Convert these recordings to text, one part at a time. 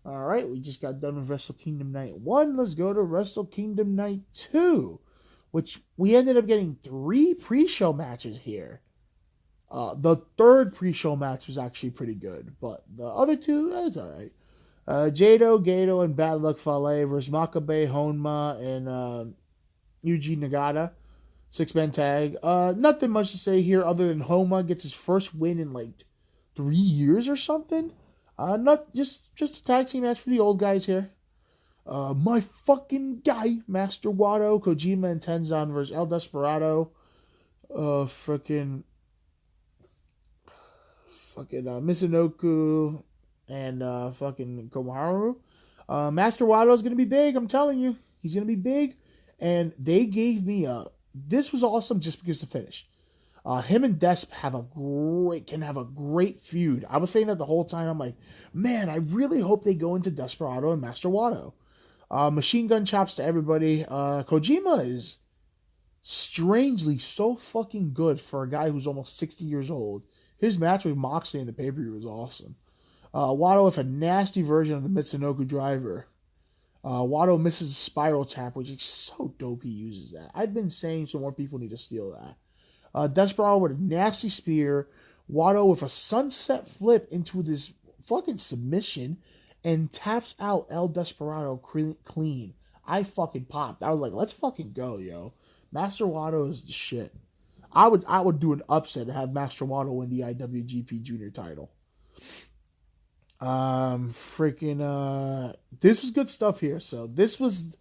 All right, we just got done with Wrestle Kingdom Night 1. Let's go to Wrestle Kingdom Night 2, which we ended up getting 3 pre-show matches here. The third pre-show match was actually pretty good, but the other two, that's all right. Jado, Gato, and Bad Luck Fale versus Makabe, Honma, and Yuji Nagata. 6-man tag. Nothing much to say here other than Honma gets his first win in like 3 years or something. Not just a tag team match for the old guys here. My fucking guy, Master Wato, Kojima, and Tenzan versus El Desperado. Fucking Mizunoku and fucking Komaharu. Master Wato is gonna be big. I'm telling you, he's gonna be big. And they gave me this was awesome just because the finish. Him and Desp can have a great feud. I was saying that the whole time. I'm like, man, I really hope they go into Desperado and Master Wato. Machine gun chops to everybody. Kojima is strangely so fucking good for a guy who's almost 60 years old. His match with Moxley in the pay-per-view was awesome. Wato with a nasty version of the Mitsunoku driver. Wato misses a spiral tap, which is so dope he uses that. I've been saying some more people need to steal that. Desperado with a nasty spear. Wato with a sunset flip into this fucking submission and taps out El Desperado clean. I fucking popped. I was like, let's fucking go, yo. Master Wato is the shit. I would do an upset to have Master Wato win the IWGP Junior title. This was good stuff here. So this was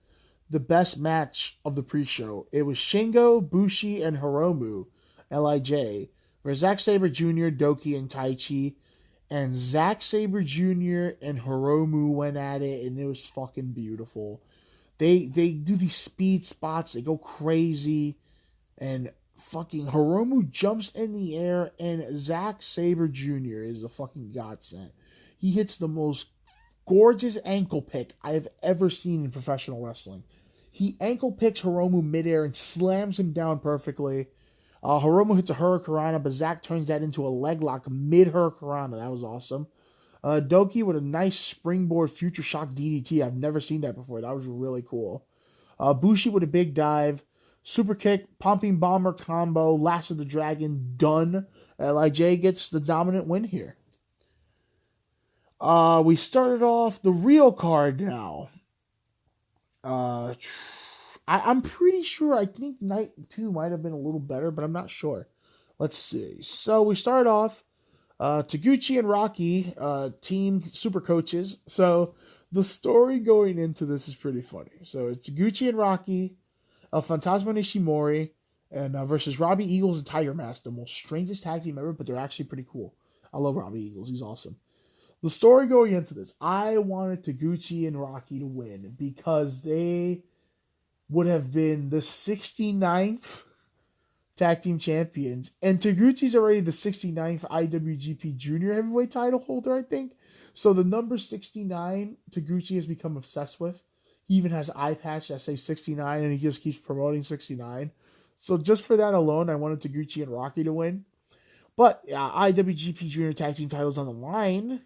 the best match of the pre-show. It was Shingo, Bushi, and Hiromu, LIJ, versus Zack Sabre Jr., Doki, and Taichi. And Zack Sabre Jr. and Hiromu went at it, and it was fucking beautiful. They do these speed spots. They go crazy. And fucking Hiromu jumps in the air, and Zack Sabre Jr. is a fucking godsend. He hits the most gorgeous ankle pick I've ever seen in professional wrestling. He ankle picks Hiromu midair and slams him down perfectly. Hiromu hits a Hurricanrana, but Zack turns that into a leg lock mid-Hurricanrana. That was awesome. Doki with a nice springboard future shock DDT. I've never seen that before. That was really cool. Bushi with a big dive. Super kick, pumping bomber combo, Last of the Dragon, done. LIJ gets the dominant win here. We started off the real card now. I'm pretty sure, I think night 2 might have been a little better, but I'm not sure. Let's see. So we started off, Taguchi and Rocky, team super coaches. So the story going into this is pretty funny. So it's Taguchi and Rocky, Phantasmo Nishimori, and versus Robbie Eagles and Tiger Mask, the most strangest tag team ever, but they're actually pretty cool. I love Robbie Eagles. He's awesome. The story going into this, I wanted Taguchi and Rocky to win because they would have been the 69th tag team champions, and Taguchi's already the 69th IWGP Junior Heavyweight title holder, I think. So the number 69, Taguchi has become obsessed with. He even has eye patch that says 69, and he just keeps promoting 69. So just for that alone, I wanted Taguchi and Rocky to win. But IWGP Junior Tag Team titles on the line.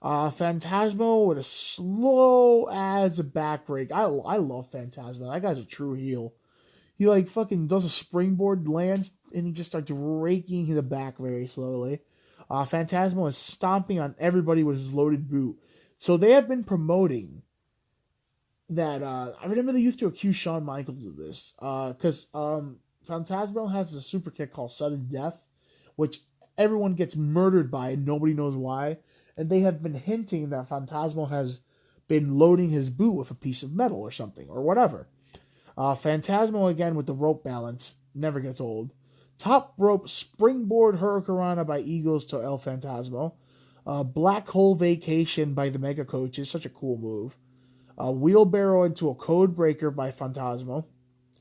Phantasmo with a slow as a backbreak. I love Phantasmo. That guy's a true heel. He like fucking does a springboard, lands, and he just starts raking the back very slowly. Phantasmo is stomping on everybody with his loaded boot. So they have been promoting that. I remember they used to accuse Shawn Michaels of this. Because Phantasmo has a super kick called Sudden Death, which everyone gets murdered by and nobody knows why. And they have been hinting that Phantasmo has been loading his boot with a piece of metal or something, or whatever. Phantasmo again with the rope balance. Never gets old. Top rope springboard Hurricanrana by Eagles to El Phantasmo. Black Hole Vacation by the Mega Coaches. Such a cool move. Wheelbarrow into a Code Breaker by Phantasmo.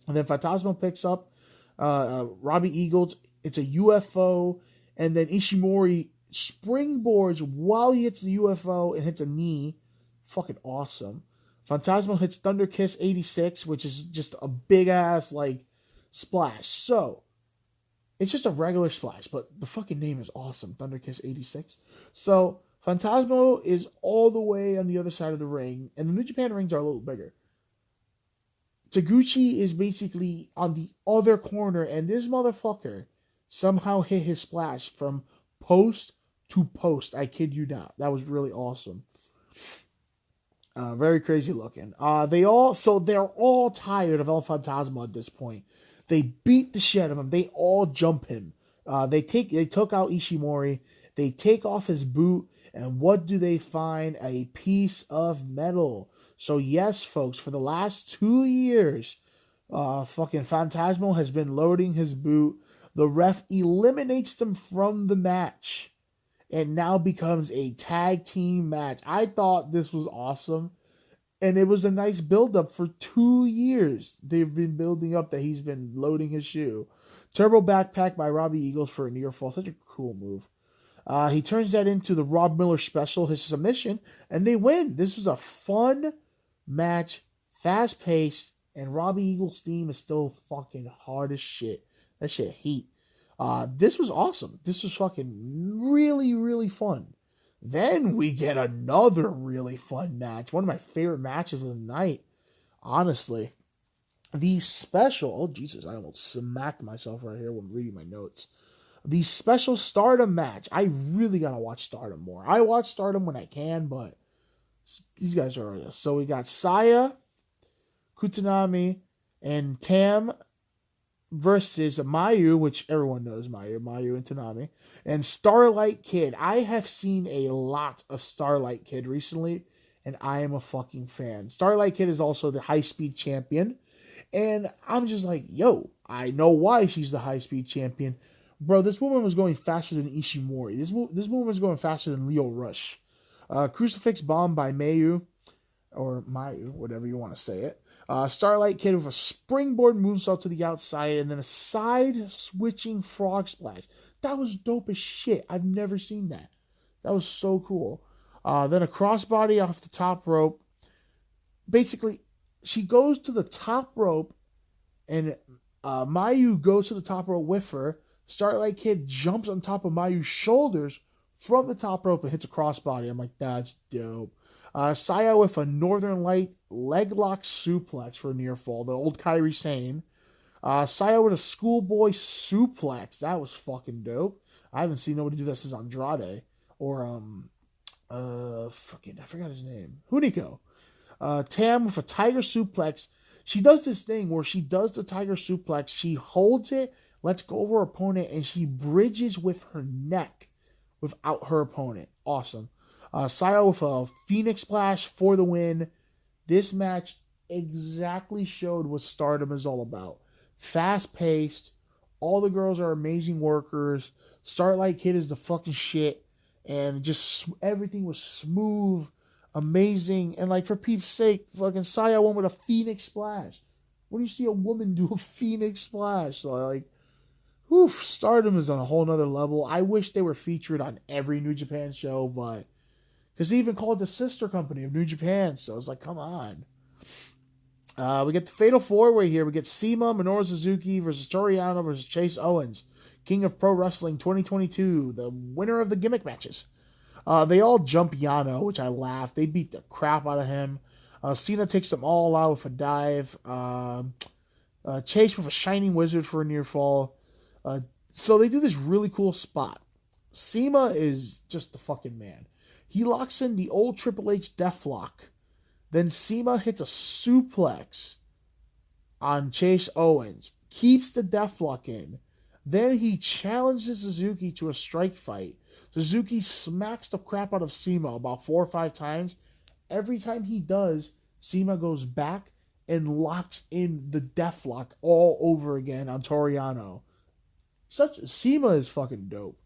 And then Phantasmo picks up Robbie Eagles. It's a UFO. And then Ishimori springboards while he hits the UFO and hits a knee. Fucking awesome. Phantasmo hits Thunder Kiss 86, which is just a big ass like splash. So it's just a regular splash, but the fucking name is awesome. Thunder Kiss 86. So Phantasmo is all the way on the other side of the ring, and the New Japan rings are a little bigger. Taguchi is basically on the other corner, and this motherfucker somehow hit his splash from post to post. I kid you not. That was really awesome. Very crazy looking. They're all tired of El Fantasma at this point. They beat the shit out of him. They all jump him. They took out Ishimori. They take off his boot, and what do they find? A piece of metal. So yes, folks, for the last 2 years, fucking Phantasmo has been loading his boot. The ref eliminates them from the match. It now becomes a tag team match. I thought this was awesome. And it was a nice build-up for 2 years. They've been building up that he's been loading his shoe. Turbo backpack by Robbie Eagles for a near fall. Such a cool move. He turns that into the Rob Miller special, his submission, and they win. This was a fun match, fast-paced, and Robbie Eagles' theme is still fucking hard as shit. That shit heat. This was awesome. This was fucking really, really fun. Then we get another really fun match. One of my favorite matches of the night, honestly. The special... Oh, Jesus, I almost smacked myself right here when reading my notes. The special Stardom match. I really gotta watch Stardom more. I watch Stardom when I can, but these guys are... So we got Saya, Kutanami, and Tam versus Mayu, which everyone knows Mayu and Tanami, and Starlight Kid. I have seen a lot of Starlight Kid recently, and I am a fucking fan. Starlight Kid is also the high-speed champion, and I'm just like, yo, I know why she's the high-speed champion. Bro, this woman was going faster than Ishimori. This woman was going faster than Leo Rush. Crucifix Bomb by Mayu, or Mayu, whatever you want to say it. Starlight Kid with a springboard moonsault to the outside and then a side-switching frog splash. That was dope as shit. I've never seen that. That was so cool. Then a crossbody off the top rope. Basically, she goes to the top rope and Mayu goes to the top rope with her. Starlight Kid jumps on top of Mayu's shoulders from the top rope and hits a crossbody. I'm like, that's dope. Saya with a Northern Light leg lock suplex for a near fall. The old Kairi Sane. Saya with a schoolboy suplex. That was fucking dope. I haven't seen nobody do that since Andrade. Or, I forgot his name. Hunico. Tam with a tiger suplex. She does this thing where she does the tiger suplex. She holds it, lets go of her opponent, and she bridges with her neck without her opponent. Awesome. Saya with a Phoenix Splash for the win. This match exactly showed what Stardom is all about. Fast-paced. All the girls are amazing workers. Starlight Kid is the fucking shit. And just everything was smooth, amazing. And like, for Pete's sake, fucking Saya won with a Phoenix Splash. When do you see a woman do a Phoenix Splash? So like, whew, Stardom is on a whole nother level. I wish they were featured on every New Japan show, but... Because they even called it the sister company of New Japan. So it's like, come on. We get the Fatal 4-Way here. We get CIMA, Minoru Suzuki versus Toru Yano versus Chase Owens. King of Pro Wrestling 2022. The winner of the gimmick matches. They all jump Yano, which I laughed. They beat the crap out of him. Cena takes them all out with a dive. Chase with a Shining Wizard for a near fall. So they do this really cool spot. CIMA is just the fucking man. He locks in the old Triple H Deathlock. Then CIMA hits a suplex on Chase Owens. Keeps the Deathlock in. Then he challenges Suzuki to a strike fight. Suzuki smacks the crap out of CIMA about 4 or 5 times. Every time he does, CIMA goes back and locks in the Deathlock all over again on Toru Yano. CIMA is fucking dope.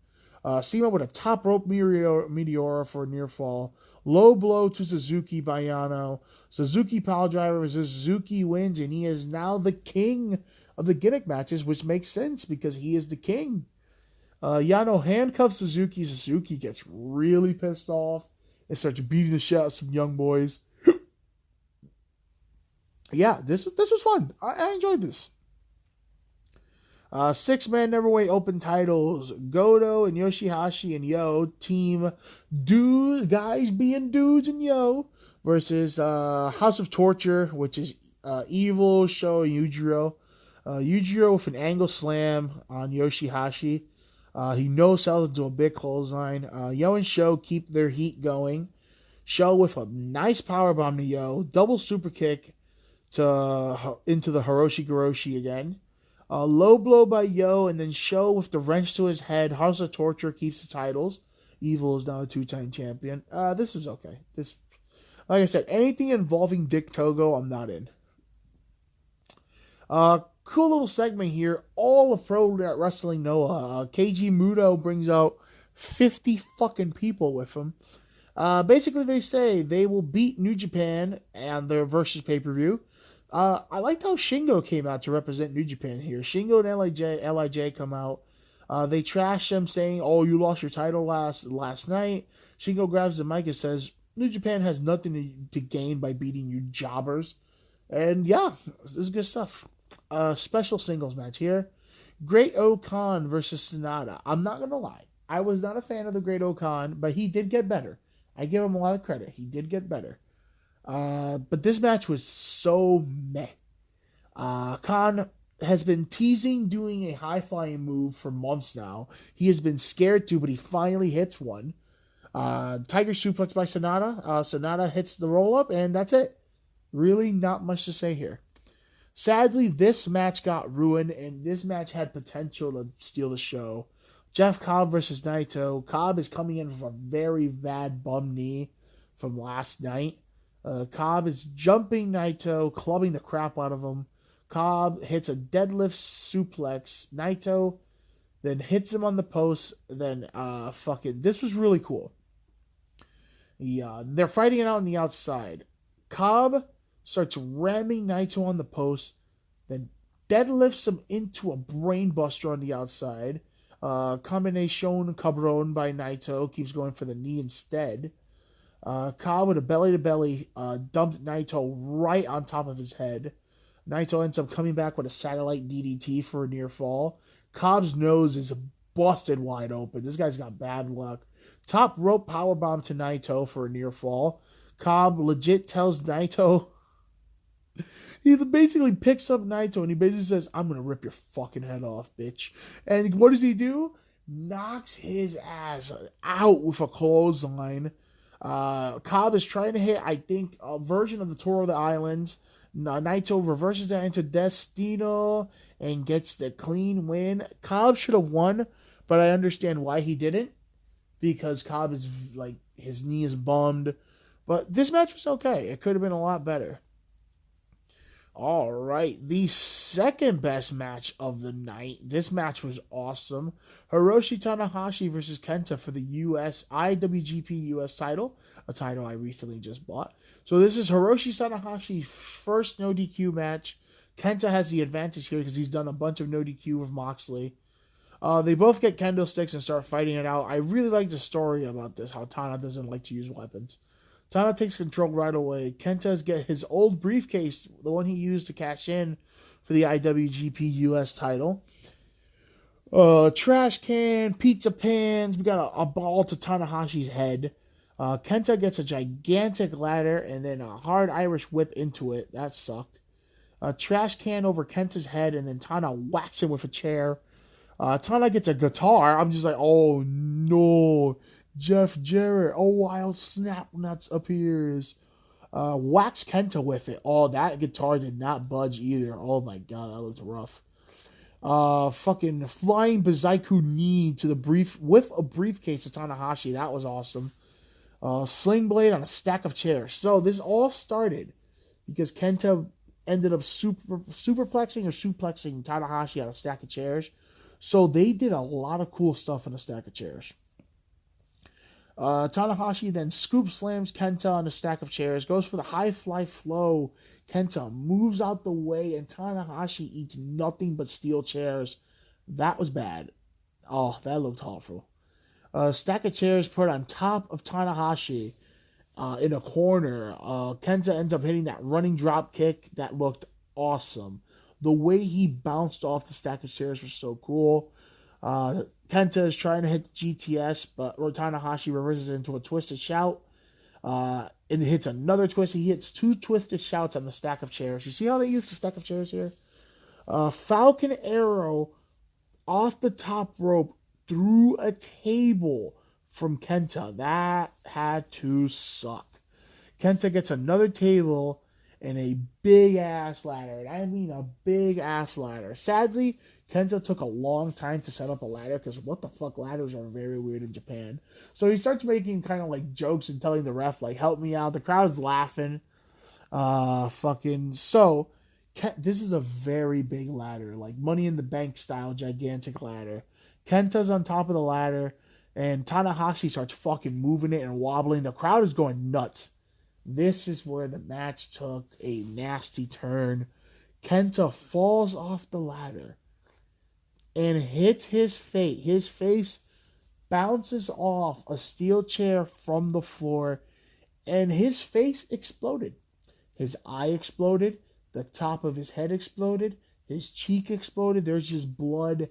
CIMA with a top rope Meteora for a near fall. Low blow to Suzuki by Yano. Suzuki pile driver. Suzuki wins, and he is now the king of the gimmick matches, which makes sense because he is the king. Yano handcuffs Suzuki. Suzuki gets really pissed off and starts beating the shit out of some young boys. Yeah, this was fun. I enjoyed this. Six-man neverweight open titles. Goto and Yoshihashi and Yo team dudes, guys being dudes and Yo versus House of Torture, which is Evil, Sho, and Yujiro. Yujiro with an angle slam on Yoshihashi. He no-sells into a big clothesline. Yo and Sho keep their heat going. Sho with a nice powerbomb to Yo. Double super kick into the Hiroshi Goroshi again. Low blow by Yo, and then Sho with the wrench to his head. House of Torture keeps the titles. Evil is now a two-time champion. This was okay. This, like I said, anything involving Dick Togo, I'm not in. Cool little segment here. All of Pro Wrestling Noah. KG Muto brings out 50 fucking people with him. Basically, they say they will beat New Japan and their versus pay-per-view. I liked how Shingo came out to represent New Japan here. Shingo and LIJ come out. They trash them saying, "Oh, you lost your title last night." Shingo grabs the mic and says, "New Japan has nothing to gain by beating you jobbers." And yeah, this is good stuff. Special singles match here. Great O-Khan versus Sonata. I'm not going to lie. I was not a fan of the Great O-Khan, but he did get better. I give him a lot of credit. He did get better. But this match was so meh. Khan has been teasing doing a high-flying move for months now. He has been scared to, but he finally hits one. Tiger suplex by Sonata. Sonata hits the roll-up, and that's it. Really not much to say here. Sadly, this match got ruined, and this match had potential to steal the show. Jeff Cobb versus Naito. Cobb is coming in with a very bad bum knee from last night. Cobb is jumping Naito, clubbing the crap out of him. Cobb hits a deadlift suplex. Naito then hits him on the post. Then this was really cool. They're fighting it out on the outside. Cobb starts ramming Naito on the post, then deadlifts him into a brainbuster on the outside. Combination cabron by Naito, keeps going for the knee instead. Cobb with a belly-to-belly dumped Naito right on top of his head. Naito ends up coming back with a satellite DDT for a near fall. Cobb's nose is busted wide open. This guy's got bad luck. Top rope powerbomb to Naito for a near fall. Cobb legit tells Naito... He basically picks up Naito and he basically says, "I'm going to rip your fucking head off, bitch." And what does he do? Knocks his ass out with a clothesline. Cobb is trying to hit, I think, a version of the Tour of the Islands. Naito reverses that into Destino and gets the clean win. Cobb should have won, but I understand why he didn't. Because Cobb is, like, his knee is bummed. But this match was okay. It could have been a lot better. All right, the second best match of the night. This match was awesome. Hiroshi Tanahashi versus Kenta for the IWGP US title, a title I recently just bought. So this is Hiroshi Tanahashi's first no DQ match. Kenta has the advantage here because he's done a bunch of no DQ with Moxley. They both get kendo sticks and start fighting it out. I really like the story about this, how Tana doesn't like to use weapons. Tana takes control right away. Kenta's get his old briefcase, the one he used to cash in for the IWGP US title. Trash can, pizza pans. We got a ball to Tanahashi's head. Kenta gets a gigantic ladder and then a hard Irish whip into it. That sucked. Trash can over Kenta's head and then Tana whacks him with a chair. Tana gets a guitar. I'm just like, oh no. Jeff Jarrett, oh wild snap nuts appears. Whacks Kenta with it. Oh, that guitar did not budge either. Oh my god, that looked rough. Fucking flying Bazaiku knee to the with a briefcase to Tanahashi. That was awesome. Sling blade on a stack of chairs. So this all started because Kenta ended up superplexing or suplexing Tanahashi on a stack of chairs. So they did a lot of cool stuff on a stack of chairs. Tanahashi then scoop slams Kenta on a stack of chairs, goes for the high fly flow. Kenta moves out the way, and Tanahashi eats nothing but steel chairs. That was bad. Oh, that looked awful. Stack of chairs put on top of Tanahashi in a corner. Kenta ends up hitting that running drop kick that looked awesome. The way he bounced off the stack of chairs was so cool. Kenta is trying to hit the GTS, but Tanahashi reverses it into a twisted shout. And hits another twist. He hits 2 twisted shouts on the stack of chairs. You see how they use the stack of chairs here? Falcon Arrow off the top rope through a table from Kenta. That had to suck. Kenta gets another table and a big ass ladder. And I mean a big ass ladder. Sadly, Kenta took a long time to set up a ladder because what the fuck, ladders are very weird in Japan. So he starts making kind of like jokes and telling the ref like, help me out. The crowd's laughing. This is a very big ladder, like Money in the Bank style gigantic ladder. Kenta's on top of the ladder and Tanahashi starts fucking moving it and wobbling. The crowd is going nuts. This is where the match took a nasty turn. Kenta falls off the ladder and hits his face. His face bounces off a steel chair from the floor, and his face exploded. His eye exploded. The top of his head exploded. His cheek exploded. There's just blood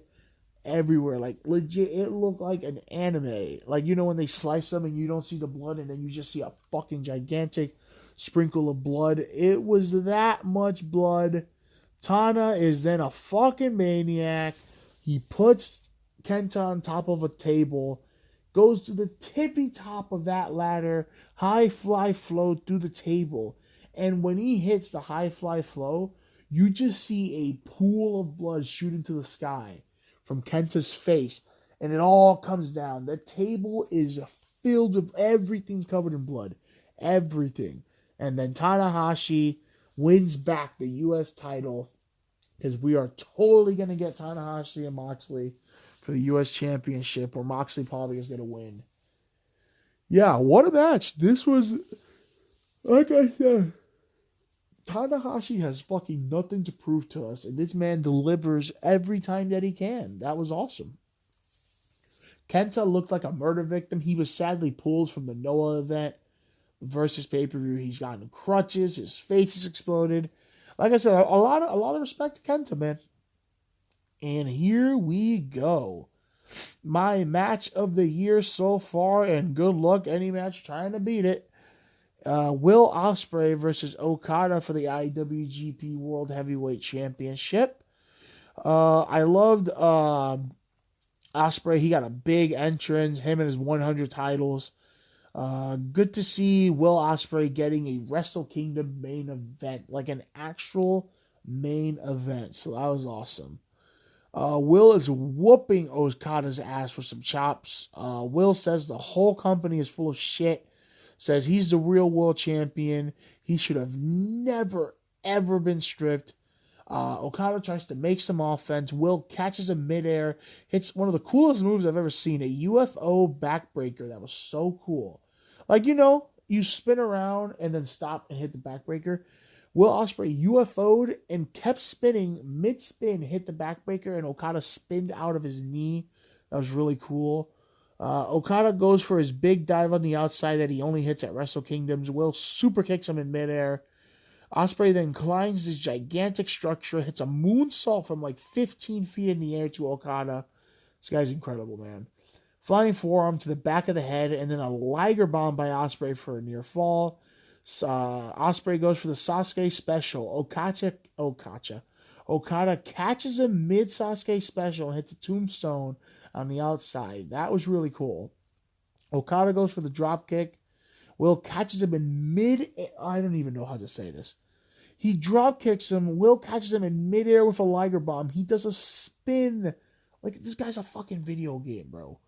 everywhere. Like, legit, it looked like an anime. Like, you know when they slice them and you don't see the blood and then you just see a fucking gigantic sprinkle of blood? It was that much blood. Tana is then a fucking maniac. He puts Kenta on top of a table, goes to the tippy top of that ladder, high fly flow through the table. And when he hits the high fly flow, you just see a pool of blood shoot into the sky from Kenta's face. And it all comes down. The table is filled with everything's covered in blood. Everything. And then Tanahashi wins back the U.S. title because we are totally going to get Tanahashi and Moxley for the U.S. Championship, where Moxley probably is going to win. Yeah, what a match. This was, like I said, Tanahashi has fucking nothing to prove to us, and this man delivers every time that he can. That was awesome. Kenta looked like a murder victim. He was sadly pulled from the Noah event versus pay-per-view. He's gotten crutches. His face is exploded. Like I said, a lot of respect to Kenta, man. And here we go. My match of the year so far, and good luck any match trying to beat it. Will Ospreay versus Okada for the IWGP World Heavyweight Championship. I loved Ospreay. He got a big entrance. Him and his 100 titles. Good to see Will Ospreay getting a Wrestle Kingdom main event, like an actual main event. So that was awesome. Will is whooping Okada's ass with some chops. Will says the whole company is full of shit. Says he's the real world champion. He should have never, ever been stripped. Okada tries to make some offense. Will catches him midair. Hits one of the coolest moves I've ever seen. A UFO backbreaker. That was so cool. Like, you know, you spin around and then stop and hit the backbreaker. Will Ospreay UFO'd and kept spinning. Mid-spin, hit the backbreaker, and Okada spinned out of his knee. That was really cool. Okada goes for his big dive on the outside that he only hits at Wrestle Kingdoms. Will super kicks him in midair. Ospreay then climbs this gigantic structure, hits a moonsault from like 15 feet in the air to Okada. This guy's incredible, man. Flying forearm to the back of the head, and then a Liger bomb by Ospreay for a near fall. Ospreay goes for the Sasuke special. Okada catches him mid Sasuke special and hits a tombstone on the outside. That was really cool. Okada goes for the drop kick. Will catches him in mid... I don't even know how to say this. He drop kicks him. Will catches him in midair with a Liger bomb. He does a spin. Like, this guy's a fucking video game, bro.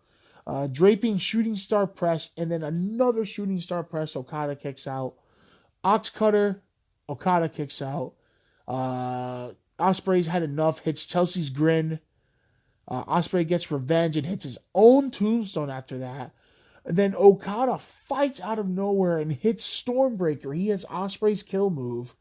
Draping shooting star press, and then another shooting star press. Okada kicks out. Ox cutter. Okada kicks out. Ospreay's had enough. Hits Chelsea's grin. Ospreay gets revenge and hits his own tombstone after that. And then Okada fights out of nowhere and hits Stormbreaker. He hits Ospreay's kill move.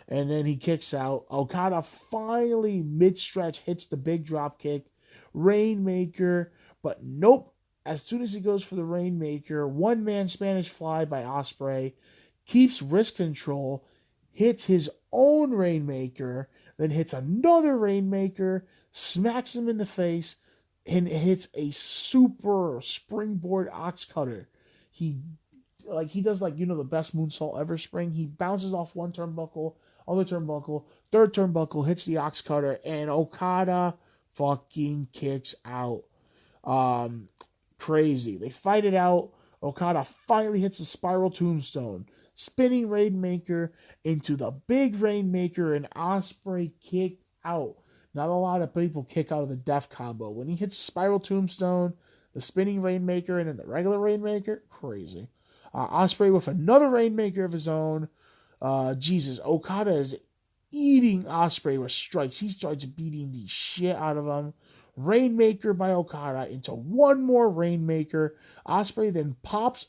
And then he kicks out. Okada finally, mid-stretch, hits the big drop kick. Rainmaker. But nope. As soon as he goes for the Rainmaker, one-man Spanish Fly by Ospreay. Keeps wrist control. Hits his own Rainmaker. then hits another Rainmaker, smacks him in the face, and hits a super springboard ox cutter. He does the best moonsault ever spring. He bounces off one turnbuckle, other turnbuckle, third turnbuckle, hits the ox cutter, and Okada fucking kicks out. Crazy. They fight it out. Okada finally hits a spiral tombstone, spinning Rainmaker into the big Rainmaker, and Ospreay kicked out. Not a lot of people kick out of the death combo. When he hits spiral tombstone, the spinning Rainmaker, and then the regular Rainmaker, crazy. Ospreay with another Rainmaker of his own. Jesus, Okada is eating Ospreay with strikes. He starts beating the shit out of him. Rainmaker by Okada into one more Rainmaker. Ospreay then pops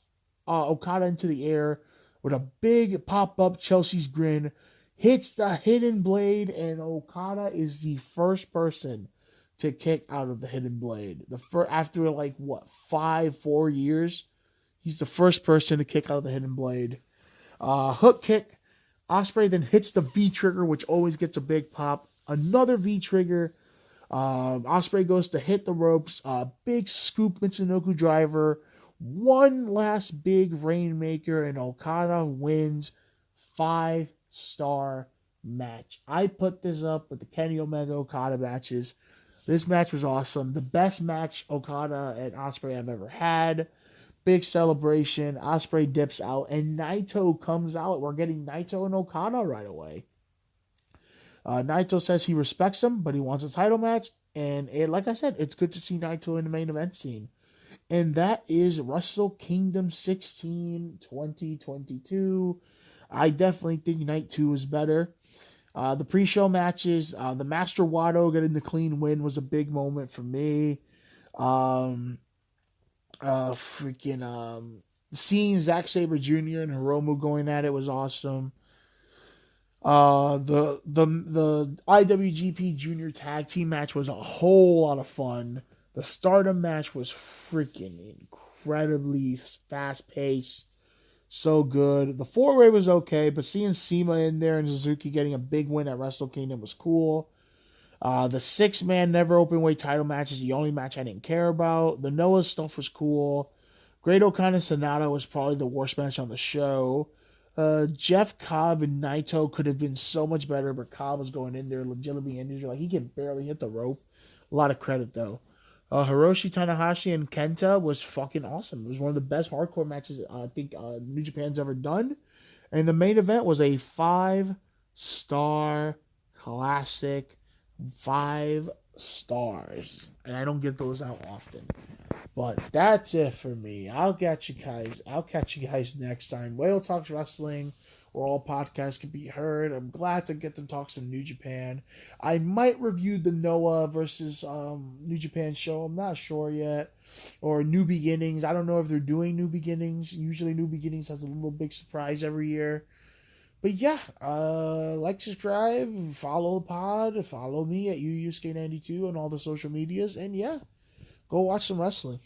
Okada into the air with a big pop-up Chelsea's grin. Hits the hidden blade, and Okada is the first person to kick out of the hidden blade. After 4 years, he's the first person to kick out of the hidden blade. Hook kick. Ospreay then hits the V-trigger, which always gets a big pop. Another V-trigger. Ospreay goes to hit the ropes. Big scoop Mitsunoku driver. One last big Rainmaker, and Okada wins. 5-star match. I put this up with the Kenny Omega Okada matches. This match was awesome. The best match Okada and Ospreay I've ever had. Big celebration. Ospreay dips out, and Naito comes out. We're getting Naito and Okada right away. Naito says he respects him, but he wants a title match. And like I said, it's good to see Naito in the main event scene. And that is Wrestle Kingdom 16 2022. I definitely think Night 2 is better. The pre-show matches, the Master Wato getting the clean win was a big moment for me. Seeing Zack Sabre Jr. and Hiromu going at it was awesome. The IWGP Junior Tag Team match was a whole lot of fun. The Stardom match was freaking incredibly fast-paced. So good. The 4-way was okay, but seeing Sema in there and Suzuki getting a big win at Wrestle Kingdom was cool. The 6-man never open weight title match is the only match I didn't care about. The Noah stuff was cool. Great Okada Sonata was probably the worst match on the show. Jeff Cobb and Naito could have been so much better, but Cobb was going in there legitimately injured. He can barely hit the rope. A lot of credit, though. Hiroshi, Tanahashi, and Kenta was fucking awesome. It was one of the best hardcore matches I think New Japan's ever done. And the main event was a 5-star classic. 5 stars. And I don't get those out often. But that's it for me. I'll catch you guys next time. Whale Talks Wrestling, where all podcasts can be heard. I'm glad to get to talk some New Japan. I might review the Noah versus New Japan show. I'm not sure yet. Or New Beginnings. I don't know if they're doing New Beginnings. Usually New Beginnings has a little big surprise every year. But yeah, like, subscribe, follow the pod, follow me at UUSK92 on all the social medias. And yeah, go watch some wrestling.